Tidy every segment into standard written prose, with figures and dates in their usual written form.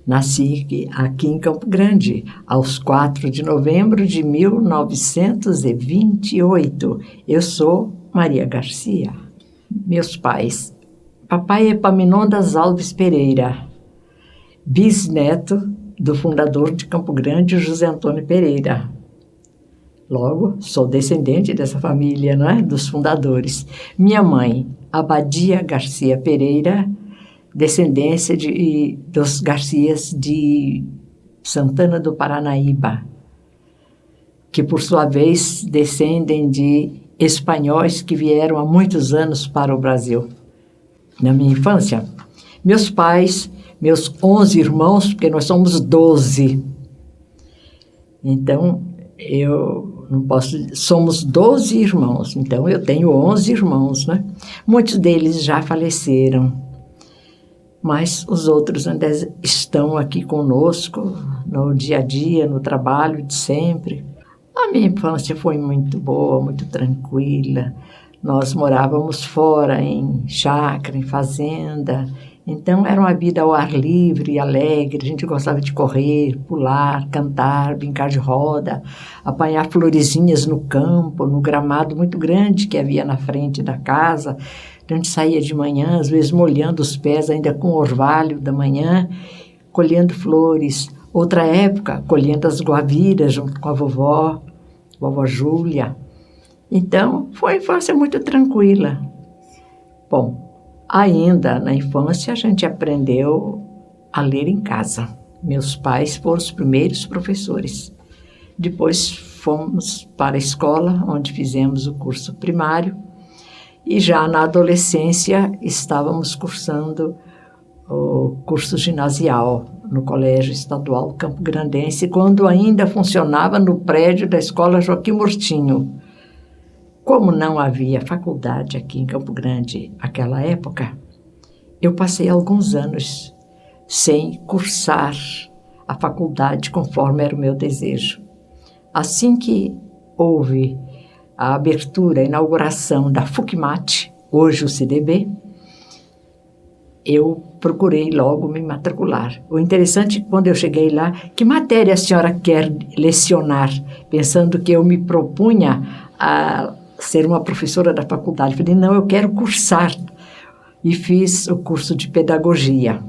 Nasci aqui em Campo Grande, aos 4 de novembro de 1928. Eu sou Maria Garcia. Meus pais. Papai Epaminondas Alves Pereira, bisneto do fundador de Campo Grande, José Antônio Pereira. Logo, sou descendente dessa família, não é? Dos fundadores. Minha mãe, Abadia Garcia Pereira, descendência dos Garcias de Santana do Paranaíba, que, por sua vez, descendem de espanhóis que vieram há muitos anos para o Brasil. Na minha infância, meus pais, meus 11 irmãos, porque nós somos 12. Então, somos 12 irmãos, então eu tenho 11 irmãos, né? Muitos deles já faleceram, mas os outros ainda estão aqui conosco, no dia a dia, no trabalho de sempre. A minha infância foi muito boa, muito tranquila. Nós morávamos fora, em chácara, em fazenda. Então, era uma vida ao ar livre, alegre. A gente gostava de correr, pular, cantar, brincar de roda, apanhar florezinhas no campo, no gramado muito grande que havia na frente da casa. A gente saía de manhã, às vezes molhando os pés ainda com o orvalho da manhã, colhendo flores. Outra época, colhendo as guaviras junto com a vovó Júlia. Então, foi uma infância muito tranquila. Bom, ainda na infância a gente aprendeu a ler em casa. Meus pais foram os primeiros professores. Depois fomos para a escola, onde fizemos o curso primário. E já na adolescência estávamos cursando o curso ginasial no Colégio Estadual Campo Grandense, quando ainda funcionava no prédio da Escola Joaquim Murtinho. Como não havia faculdade aqui em Campo Grande naquela época, eu passei alguns anos sem cursar a faculdade conforme era o meu desejo. Assim que houve a abertura, a inauguração da FUCMAT, hoje o CDB, eu procurei logo me matricular. O interessante é que quando eu cheguei lá, que matéria a senhora quer lecionar? Pensando que eu me propunha a ser uma professora da faculdade. Eu falei, não, eu quero cursar. E fiz o curso de pedagogia.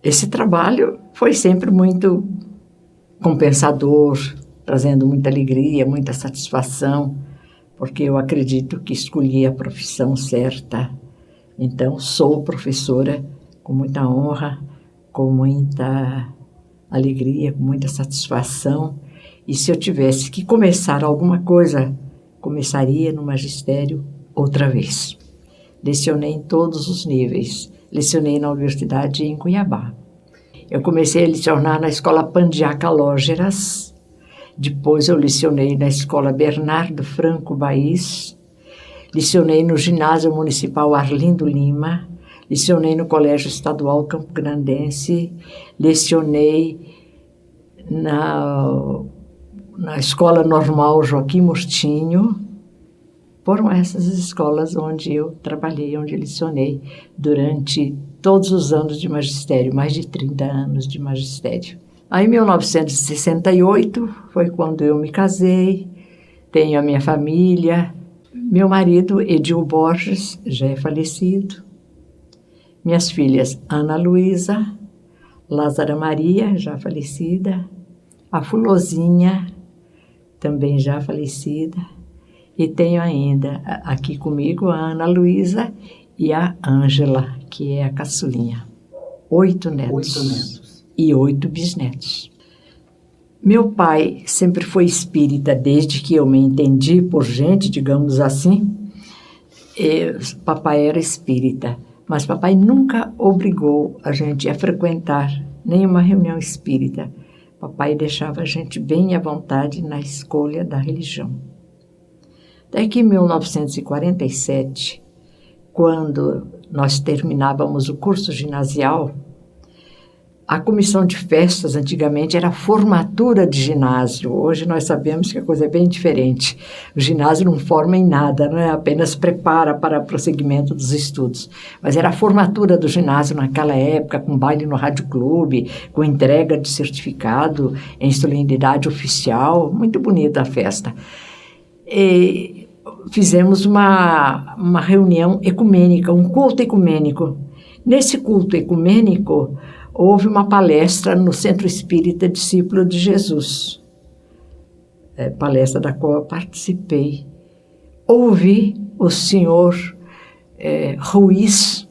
Esse trabalho foi sempre muito compensador, trazendo muita alegria, muita satisfação, porque eu acredito que escolhi a profissão certa. Então, sou professora com muita honra, com muita alegria, com muita satisfação. E se eu tivesse que começar alguma coisa, começaria no magistério outra vez. Lecionei em todos os níveis. Lecionei na Universidade em Cuiabá. Eu comecei a lecionar na Escola Pandiaca Lógeras. Depois eu lecionei na Escola Bernardo Franco Baís. Lecionei no Ginásio Municipal Arlindo Lima. Lecionei no Colégio Estadual Campo Grandense. Lecionei na Escola Normal Joaquim Murtinho. Foram essas escolas onde eu trabalhei, onde lecionei durante todos os anos de magistério, mais de 30 anos de magistério. Aí, em 1968, foi quando eu me casei, tenho a minha família. Meu marido, Edil Borges, já é falecido. Minhas filhas, Ana Luísa, Lázara Maria, já falecida. A Fulozinha, também já falecida. E tenho ainda aqui comigo a Ana Luísa e a Ângela, que é a caçulinha. 8 netos. E 8 bisnetos. Meu pai sempre foi espírita, desde que eu me entendi por gente, digamos assim. Papai era espírita, mas papai nunca obrigou a gente a frequentar nenhuma reunião espírita. Papai deixava a gente bem à vontade na escolha da religião. Daí que em 1947, quando nós terminávamos o curso ginasial, A comissão de festas, antigamente, era a formatura de ginásio. Hoje nós sabemos que a coisa é bem diferente. O ginásio não forma em nada, não é? Apenas prepara para o prosseguimento dos estudos. Mas era a formatura do ginásio naquela época, com baile no rádio clube, com entrega de certificado em solenidade oficial. Muito bonita a festa. E fizemos uma reunião ecumênica, um culto ecumênico. Nesse culto ecumênico, houve uma palestra no Centro Espírita Discípulo de Jesus, palestra da qual eu participei. Ouvi o senhor Ruiz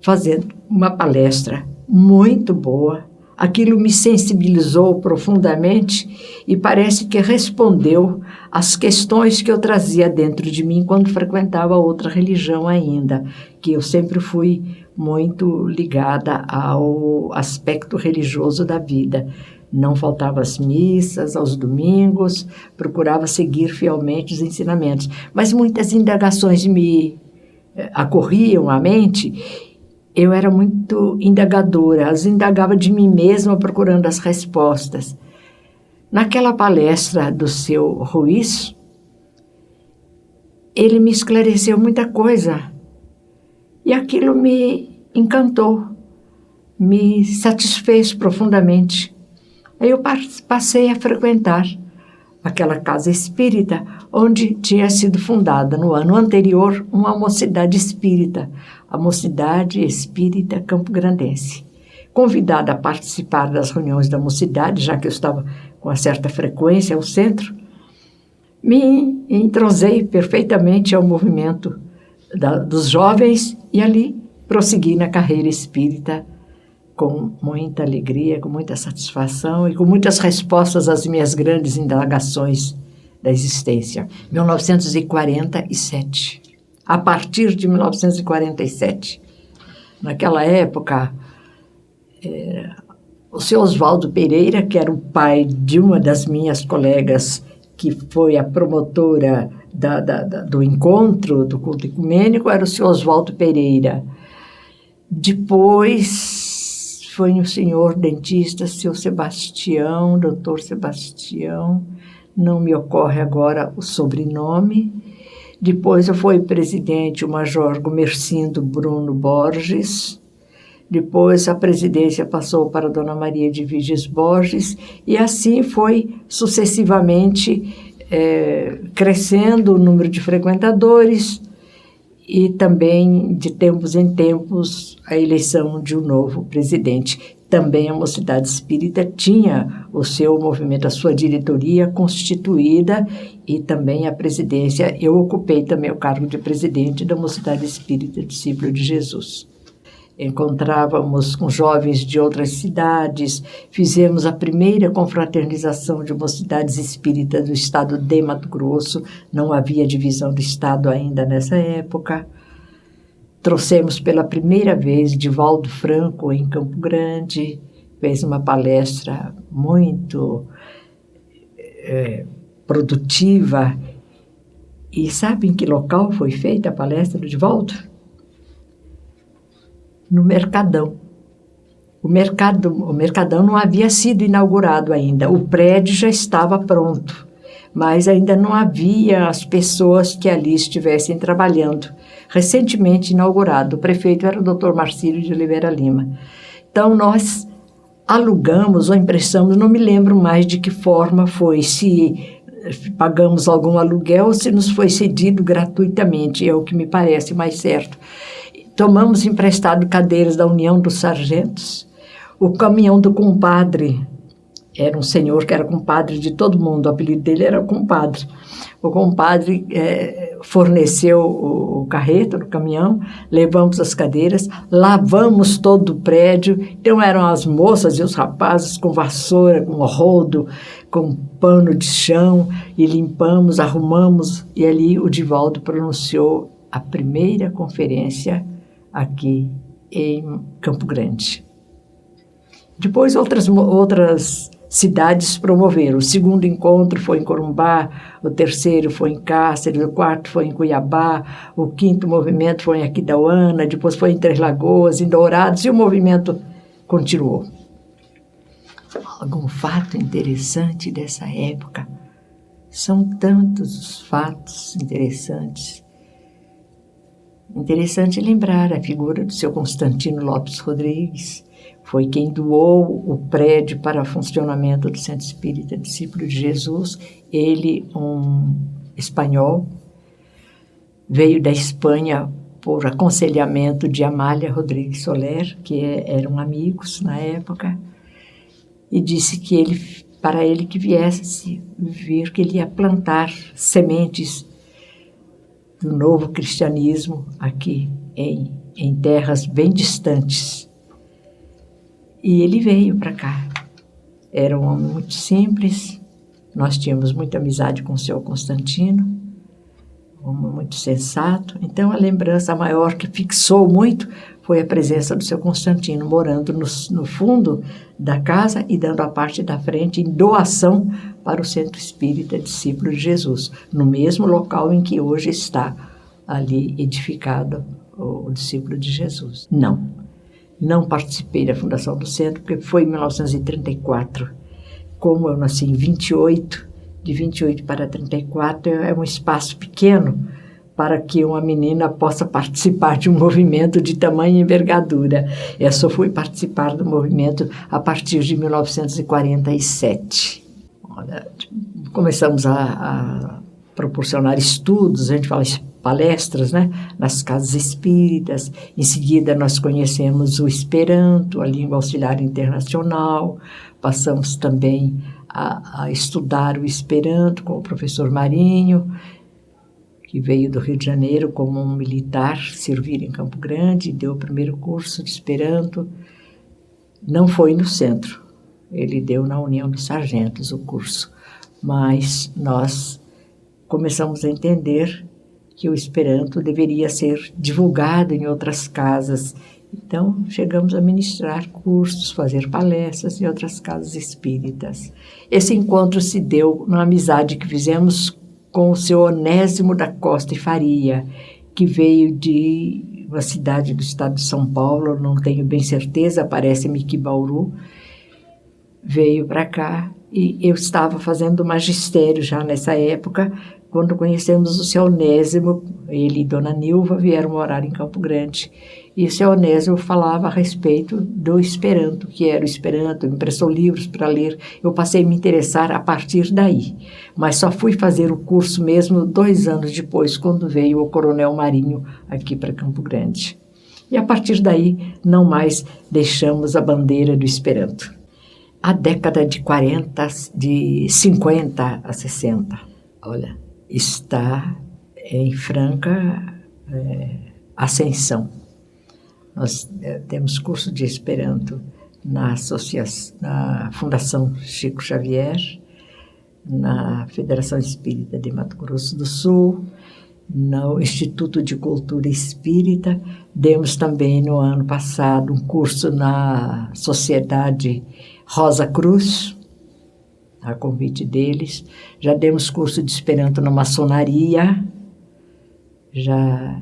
fazendo uma palestra muito boa. Aquilo me sensibilizou profundamente e parece que respondeu às questões que eu trazia dentro de mim quando frequentava outra religião ainda, que eu sempre fui muito ligada ao aspecto religioso da vida. Não faltava às missas, aos domingos, procurava seguir fielmente os ensinamentos. Mas muitas indagações me acorriam à mente. Eu era muito indagadora, as indagava de mim mesma procurando as respostas. Naquela palestra do seu Ruiz, ele me esclareceu muita coisa. E aquilo me encantou, me satisfez profundamente. Aí eu passei a frequentar aquela casa espírita, onde tinha sido fundada no ano anterior uma mocidade espírita, a Mocidade Espírita Campograndense. Convidada a participar das reuniões da mocidade, já que eu estava com uma certa frequência ao centro, me entrosei perfeitamente ao movimento dos jovens e ali prossegui na carreira espírita com muita alegria, com muita satisfação e com muitas respostas às minhas grandes indagações da existência. 1947. A partir de 1947. Naquela época, o seu Oswaldo Pereira, que era o pai de uma das minhas colegas, que foi a promotora do encontro, do culto ecumênico, era o seu Oswaldo Pereira. Depois foi o senhor dentista, seu Sebastião, doutor Sebastião, não me ocorre agora o sobrenome. Depois foi presidente o Major Gumercindo Bruno Borges. Depois a presidência passou para a Dona Maria de Viges Borges, e assim foi sucessivamente crescendo o número de frequentadores e também, de tempos em tempos, a eleição de um novo presidente. Também a Mocidade Espírita tinha o seu movimento, a sua diretoria constituída e também a presidência. Eu ocupei também o cargo de presidente da Mocidade Espírita Discípulo de Jesus. Encontrávamos com jovens de outras cidades, fizemos a primeira confraternização de mocidades espíritas do estado de Mato Grosso, não havia divisão do estado ainda nessa época. Trouxemos pela primeira vez Divaldo Franco em Campo Grande, fez uma palestra muito produtiva. E sabe em que local foi feita a palestra do Divaldo? No Mercadão. O Mercadão não havia sido inaugurado ainda, o prédio já estava pronto, mas ainda não havia as pessoas que ali estivessem trabalhando. Recentemente inaugurado, o prefeito era o Dr. Marcílio de Oliveira Lima. Então nós alugamos ou emprestamos, não me lembro mais de que forma foi, se pagamos algum aluguel ou se nos foi cedido gratuitamente, é o que me parece mais certo. Tomamos emprestado cadeiras da União dos Sargentos. O caminhão do compadre, era um senhor que era compadre de todo mundo, o apelido dele era compadre. O compadre forneceu o carreto do caminhão, levamos as cadeiras, lavamos todo o prédio. Então eram as moças e os rapazes com vassoura, com rodo, com pano de chão, e limpamos, arrumamos. E ali o Divaldo pronunciou a primeira conferência aqui em Campo Grande. Depois outras cidades promoveram. O segundo encontro foi em Corumbá, o terceiro foi em Cáceres, o quarto foi em Cuiabá, o quinto movimento foi em Aquidauana, depois foi em Três Lagoas, em Dourados, e o movimento continuou. algum fato interessante dessa época? São tantos os fatos interessantes. Interessante lembrar a figura do seu Constantino Lopes Rodrigues. Foi quem doou o prédio para o funcionamento do Centro Espírita Discípulo de Jesus. Ele, um espanhol, veio da Espanha por aconselhamento de Amália Rodrigues Soler, que eram amigos na época, e disse que para ele que viesse vir, que ele ia plantar sementes do novo cristianismo aqui em terras bem distantes. E ele veio para cá. Era um homem muito simples, nós tínhamos muita amizade com o seu Constantino, um homem muito sensato. Então a lembrança maior que fixou muito foi a presença do seu Constantino, morando no fundo da casa e dando a parte da frente em doação para o Centro Espírita Discípulo de Jesus, no mesmo local em que hoje está ali edificado o Discípulo de Jesus. Não participei da fundação do centro, porque foi em 1934. Como eu nasci em 28, de 28 para 34 é um espaço pequeno para que uma menina possa participar de um movimento de tamanha envergadura. Eu só fui participar do movimento a partir de 1947. Olha, começamos a proporcionar estudos, a gente fala palestras, né, nas casas espíritas. Em seguida, nós conhecemos o Esperanto, a língua auxiliar internacional. Passamos também a estudar o Esperanto com o professor Marinho, que veio do Rio de Janeiro como um militar, servir em Campo Grande, deu o primeiro curso de Esperanto. Não foi no centro, ele deu na União dos Sargentos o curso, mas nós começamos a entender que o Esperanto deveria ser divulgado em outras casas. Então, chegamos a ministrar cursos, fazer palestras em outras casas espíritas. Esse encontro se deu na amizade que fizemos com o seu Onésimo da Costa e Faria, que veio de uma cidade do estado de São Paulo, não tenho bem certeza, parece-me que Bauru, veio para cá. E eu estava fazendo magistério já nessa época, quando conhecemos o seu Onésimo. Ele e Dona Nilva vieram morar em Campo Grande. E o seu Onésimo falava a respeito do Esperanto, que era o Esperanto, me emprestou livros para ler. Eu passei a me interessar a partir daí. Mas só fui fazer o curso mesmo 2 anos depois, quando veio o Coronel Marinho aqui para Campo Grande. E a partir daí, não mais deixamos a bandeira do Esperanto. A década de 50 a 60, olha, está em franca ascensão. Nós temos curso de Esperanto na Fundação Chico Xavier, na Federação Espírita de Mato Grosso do Sul, no Instituto de Cultura Espírita. Demos também no ano passado um curso na Sociedade Rosa Cruz, a convite deles. Já demos curso de Esperanto na maçonaria. Já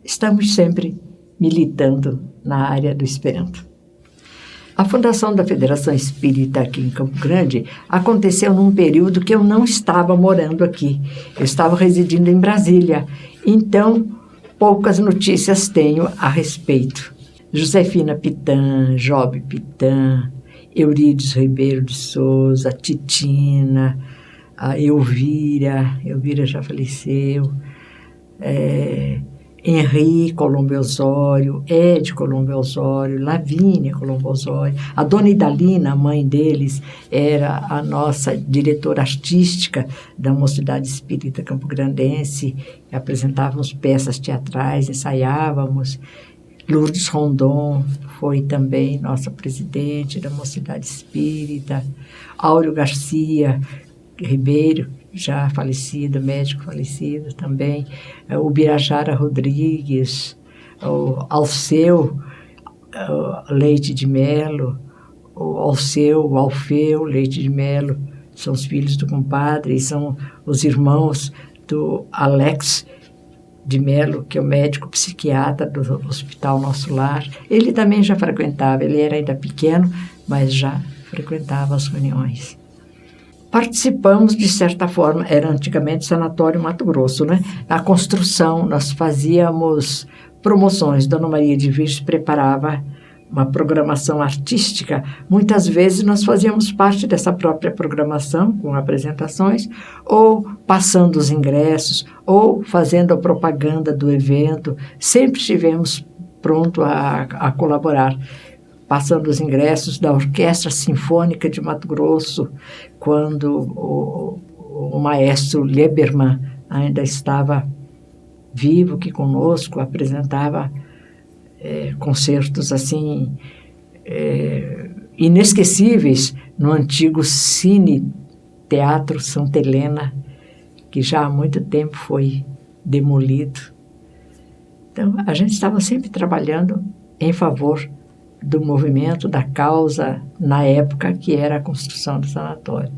estamos sempre militando na área do Esperanto. A fundação da Federação Espírita aqui em Campo Grande aconteceu num período que eu não estava morando aqui. Eu estava residindo em Brasília. Então, poucas notícias tenho a respeito. Josefina Pitã, Job Pitã, Eurídice Ribeiro de Souza, Titina, a Elvira já faleceu, Henri Colombo Osório, Ed Colombo Osório, Lavínia Colombo Osório. A dona Idalina, a mãe deles, era a nossa diretora artística da Mocidade Espírita Campograndense. Apresentávamos peças teatrais, ensaiávamos. Lourdes Rondon foi também nossa presidente da Mocidade Espírita. Áureo Garcia Ribeiro, já falecido, médico falecido também. O Birajara Rodrigues, o Alceu Leite de Melo, o Alfeu Leite de Melo, são os filhos do compadre, e são os irmãos do Alex de Melo, que é o médico psiquiatra do Hospital Nosso Lar. Ele também já frequentava, ele era ainda pequeno, mas já frequentava as reuniões. Participamos, de certa forma, era antigamente Sanatório Mato Grosso, né? Na construção, nós fazíamos promoções. Dona Maria de Virgem preparava uma programação artística. Muitas vezes nós fazíamos parte dessa própria programação, com apresentações, ou passando os ingressos, ou fazendo a propaganda do evento. Sempre estivemos prontos a colaborar. Passando os ingressos da Orquestra Sinfônica de Mato Grosso, quando o maestro Lieberman ainda estava vivo aqui conosco, apresentava concertos assim inesquecíveis no antigo Cine Teatro Santa Helena, que já há muito tempo foi demolido. Então, a gente estava sempre trabalhando em favor do movimento, da causa, na época que era a construção do sanatório.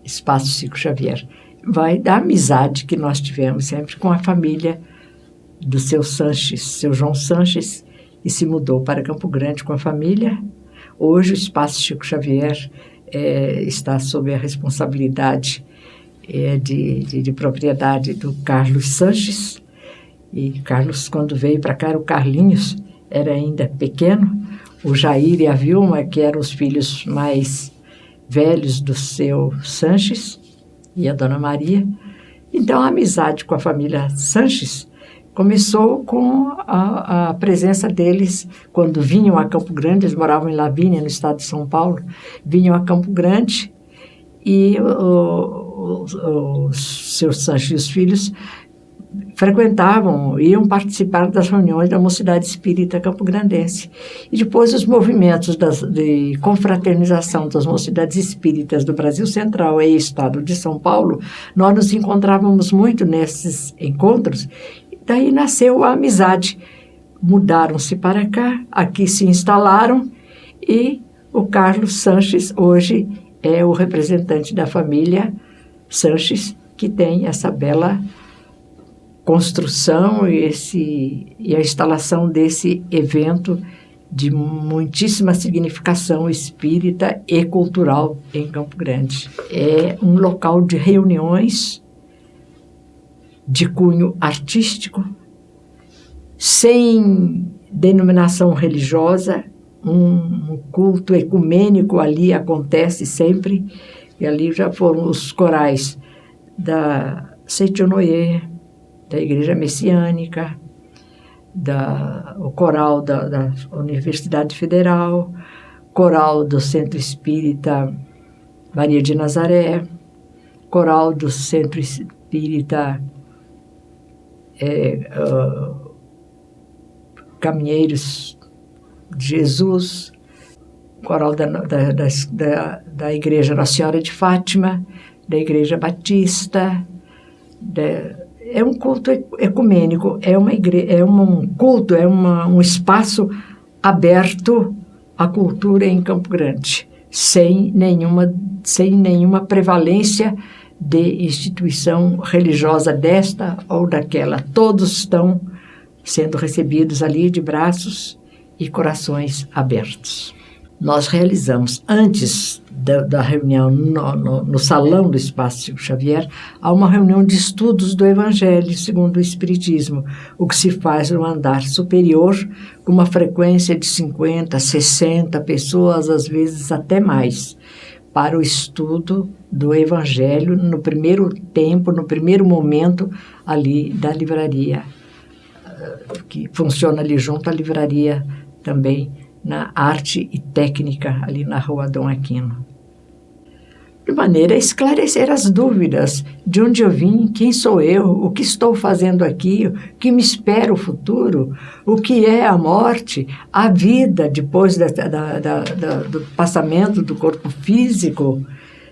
Espaço Chico Xavier. Vai da amizade que nós tivemos sempre com a família do seu Sanches, seu João Sanches, e se mudou para Campo Grande com a família. Hoje o Espaço Chico Xavier está sob a responsabilidade de propriedade do Carlos Sanches. E Carlos, quando veio para cá, era o Carlinhos, era ainda pequeno. O Jair e a Vilma, que eram os filhos mais velhos do seu Sanches, e a Dona Maria. Então, a amizade com a família Sanches começou com a presença deles quando vinham a Campo Grande. Eles moravam em Lavínia, no estado de São Paulo. Vinham a Campo Grande e os seus Sanches e os filhos frequentavam, iam participar das reuniões da Mocidade Espírita Campograndense. E depois os movimentos de confraternização das Mocidades Espíritas do Brasil Central e Estado de São Paulo, nós nos encontrávamos muito nesses encontros. Daí nasceu a amizade. Mudaram-se para cá, aqui se instalaram, e o Carlos Sanches hoje é o representante da família Sanches, que tem essa bela construção e a instalação desse evento de muitíssima significação espírita e cultural em Campo Grande. É um local de reuniões de cunho artístico, sem denominação religiosa. Um culto ecumênico ali acontece sempre, e ali já foram os corais da Setionoye, da Igreja Messiânica, o coral da Universidade Federal, coral do Centro Espírita Maria de Nazaré, coral do Centro Espírita Caminheiros de Jesus, coral da Igreja Nossa Senhora de Fátima, da Igreja Batista. É um culto ecumênico, um espaço aberto à cultura em Campo Grande, sem nenhuma prevalência de instituição religiosa desta ou daquela. Todos estão sendo recebidos ali de braços e corações abertos. Nós realizamos, antes da reunião no salão do Espaço Chico Xavier, há uma reunião de estudos do Evangelho segundo o Espiritismo, o que se faz no andar superior, com uma frequência de 50, 60 pessoas, às vezes até mais, para o estudo do Evangelho no primeiro tempo, no primeiro momento ali da livraria, que funciona ali junto à livraria também, na Arte e Técnica, ali na Rua Dom Aquino. De maneira a esclarecer as dúvidas de onde eu vim, quem sou eu, o que estou fazendo aqui, o que me espera o futuro, o que é a morte, a vida depois do passamento do corpo físico.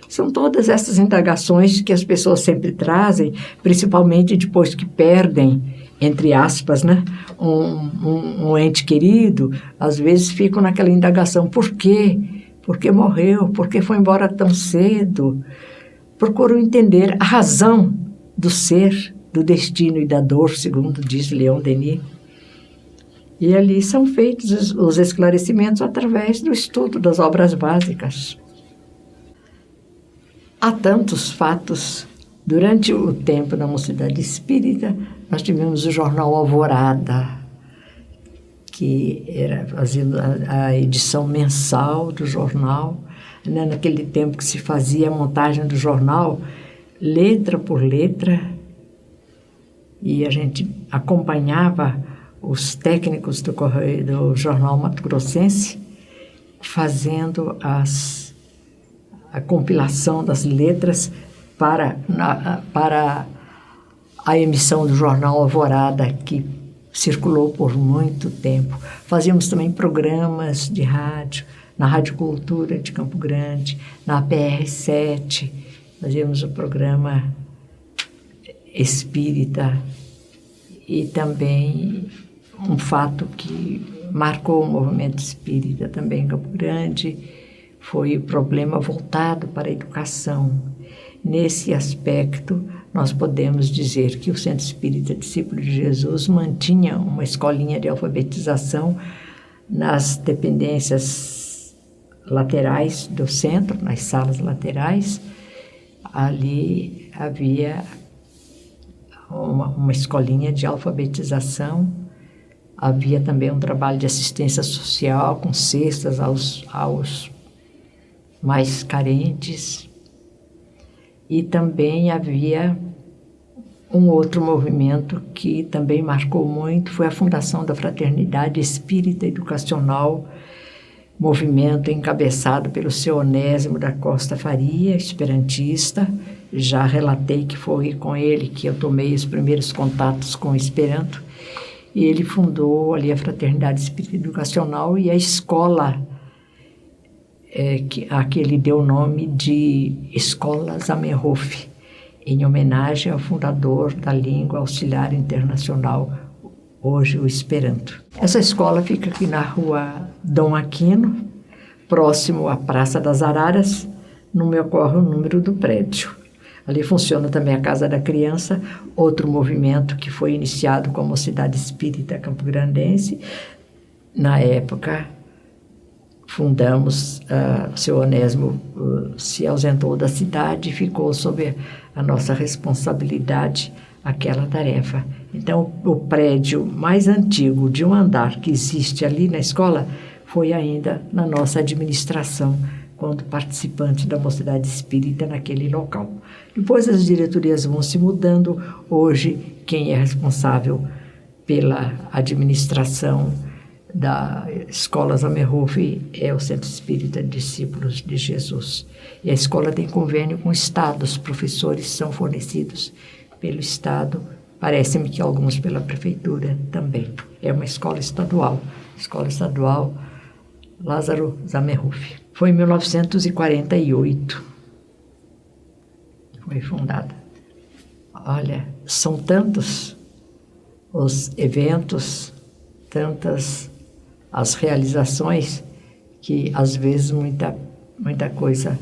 São todas essas indagações que as pessoas sempre trazem, principalmente depois que perdem, entre aspas, né, um ente querido. Às vezes ficam naquela indagação: por quê? Por que morreu? Por que foi embora tão cedo? Procuram entender a razão do ser, do destino e da dor, segundo diz Leon Denis. E ali são feitos os esclarecimentos através do estudo das obras básicas. Há tantos fatos. Durante o tempo da Mocidade Espírita, nós tivemos o jornal Alvorada, que era fazendo a edição mensal do jornal, né? Naquele tempo que se fazia a montagem do jornal, letra por letra, e a gente acompanhava os técnicos do jornal Mato Grossense fazendo a compilação das letras para a emissão do jornal Alvorada, que circulou por muito tempo. Fazíamos também programas de rádio, na Rádio Cultura de Campo Grande, na PR7, fazíamos o programa espírita. E também um fato que marcou o movimento espírita também em Campo Grande foi o problema voltado para a educação. Nesse aspecto, nós podemos dizer que o Centro Espírita Discípulo de Jesus mantinha uma escolinha de alfabetização nas dependências laterais do centro, nas salas laterais. Ali havia uma escolinha de alfabetização. Havia também um trabalho de assistência social com cestas aos mais carentes. E também havia um outro movimento que também marcou muito, foi a fundação da Fraternidade Espírita Educacional, movimento encabeçado pelo seu Onésimo da Costa Faria, esperantista. Já relatei que foi com ele que eu tomei os primeiros contatos com o Esperanto. E ele fundou ali a Fraternidade Espírita Educacional e a escola a que ele deu o nome de Escola Zamenhof, em homenagem ao fundador da língua auxiliar internacional, hoje o Esperanto. Essa escola fica aqui na rua Dom Aquino, próximo à Praça das Araras, não me ocorre o número do prédio. Ali funciona também a Casa da Criança, outro movimento que foi iniciado com a Mocidade Espírita Campograndense. Na época, fundamos, o seu Onésimo se ausentou da cidade e ficou sob a nossa responsabilidade aquela tarefa. Então, o prédio mais antigo de um andar que existe ali na escola foi ainda na nossa administração, quando participante da Mocidade Espírita naquele local. Depois as diretorias vão se mudando. Hoje, quem é responsável pela administração da Escola Zamenhof é o Centro Espírita Discípulos de Jesus. E a escola tem convênio com o Estado, os professores são fornecidos pelo Estado, parece-me que alguns pela Prefeitura também. É uma escola estadual Lázaro Zamenhof. Foi em 1948, foi fundada. Olha, são tantos os eventos, tantas as realizações, que às vezes muita coisa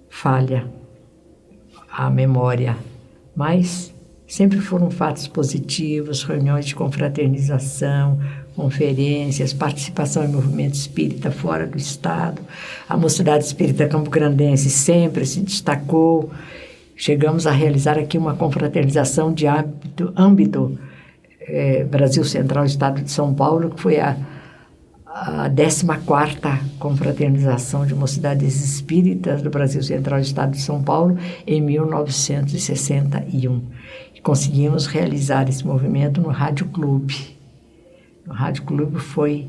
falha a memória, mas sempre foram fatos positivos, reuniões de confraternização, conferências, participação em movimento espírita fora do Estado. A Mocidade Espírita Campograndense sempre se destacou. Chegamos a realizar aqui uma confraternização de âmbito Brasil Central, Estado de São Paulo, que foi a 14ª confraternização de mocidades espíritas do Brasil Central, Estado de São Paulo, em 1961. E conseguimos realizar esse movimento no Rádio Clube. No Rádio Clube foi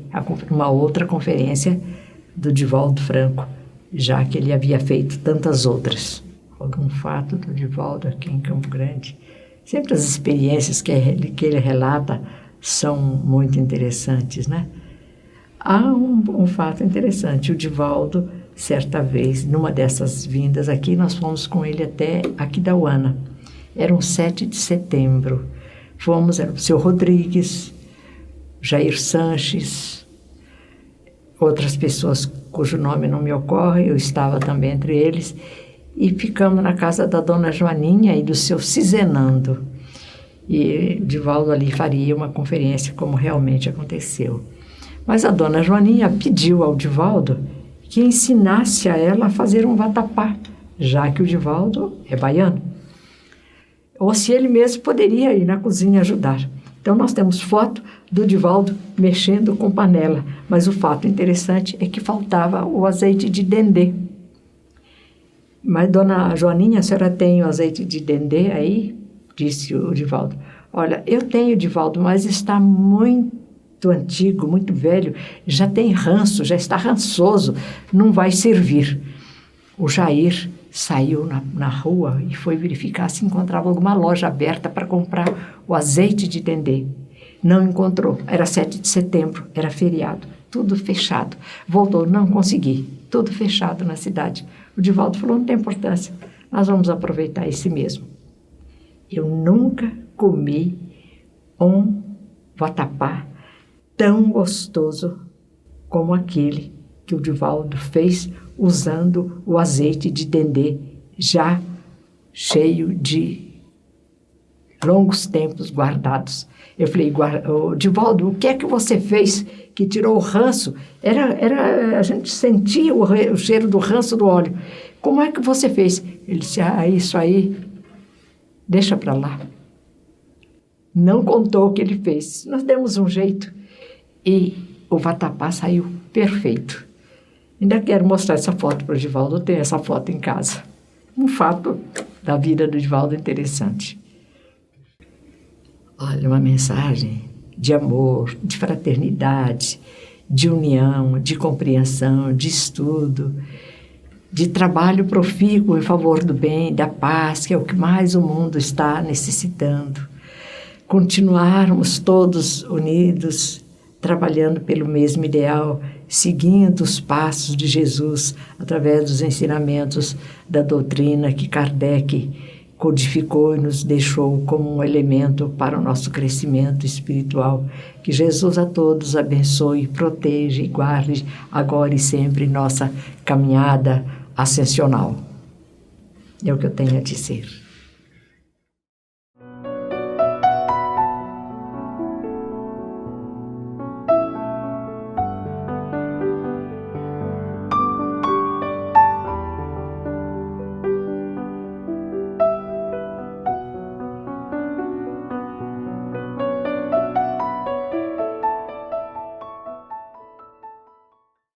uma outra conferência do Divaldo Franco, já que ele havia feito tantas outras. Algum fato do Divaldo aqui em Campo Grande. Sempre as experiências que ele relata são muito interessantes, né? Há um fato interessante. O Divaldo, certa vez, numa dessas vindas aqui, nós fomos com ele até Aquidauana. Era um 7 de setembro. Era o seu Rodrigues, Jair Sanches, outras pessoas cujo nome não me ocorre, eu estava também entre eles, e ficamos na casa da dona Joaninha e do seu Cizenando. E Divaldo ali faria uma conferência, como realmente aconteceu. Mas a dona Joaninha pediu ao Divaldo que ensinasse a ela a fazer um vatapá, já que o Divaldo é baiano. Ou se ele mesmo poderia ir na cozinha ajudar. Então, nós temos foto do Divaldo mexendo com panela. Mas o fato interessante é que faltava o azeite de dendê. Mas, dona Joaninha, a senhora tem o azeite de dendê aí? Disse o Divaldo. Olha, eu tenho, Divaldo, mas está muito antigo, muito velho. Já tem ranço, já está rançoso. Não vai servir. O Jair saiu na rua e foi verificar se encontrava alguma loja aberta para comprar o azeite de dendê. Não encontrou. Era 7 de setembro, era feriado. Tudo fechado. Voltou, não consegui. Tudo fechado na cidade. O Divaldo falou, não tem importância. Nós vamos aproveitar esse mesmo. Eu nunca comi um vatapá tão gostoso como aquele que o Divaldo fez usando o azeite de dendê já cheio de longos tempos guardados. Eu falei, Divaldo, o que é que você fez que tirou o ranço? A gente sentia o cheiro do ranço do óleo. Como é que você fez? Ele disse, isso aí, deixa para lá. Não contou o que ele fez. Nós demos um jeito e o vatapá saiu perfeito. Ainda quero mostrar essa foto para o Divaldo. Eu tenho essa foto em casa. Um fato da vida do Divaldo interessante. Olha, uma mensagem de amor, de fraternidade, de união, de compreensão, de estudo, de trabalho profícuo em favor do bem, da paz, que é o que mais o mundo está necessitando. Continuarmos todos unidos, trabalhando pelo mesmo ideal, seguindo os passos de Jesus através dos ensinamentos da doutrina que Kardec codificou e nos deixou como um elemento para o nosso crescimento espiritual. Que Jesus a todos abençoe, proteja e guarde agora e sempre nossa caminhada ascensional. É o que eu tenho a dizer.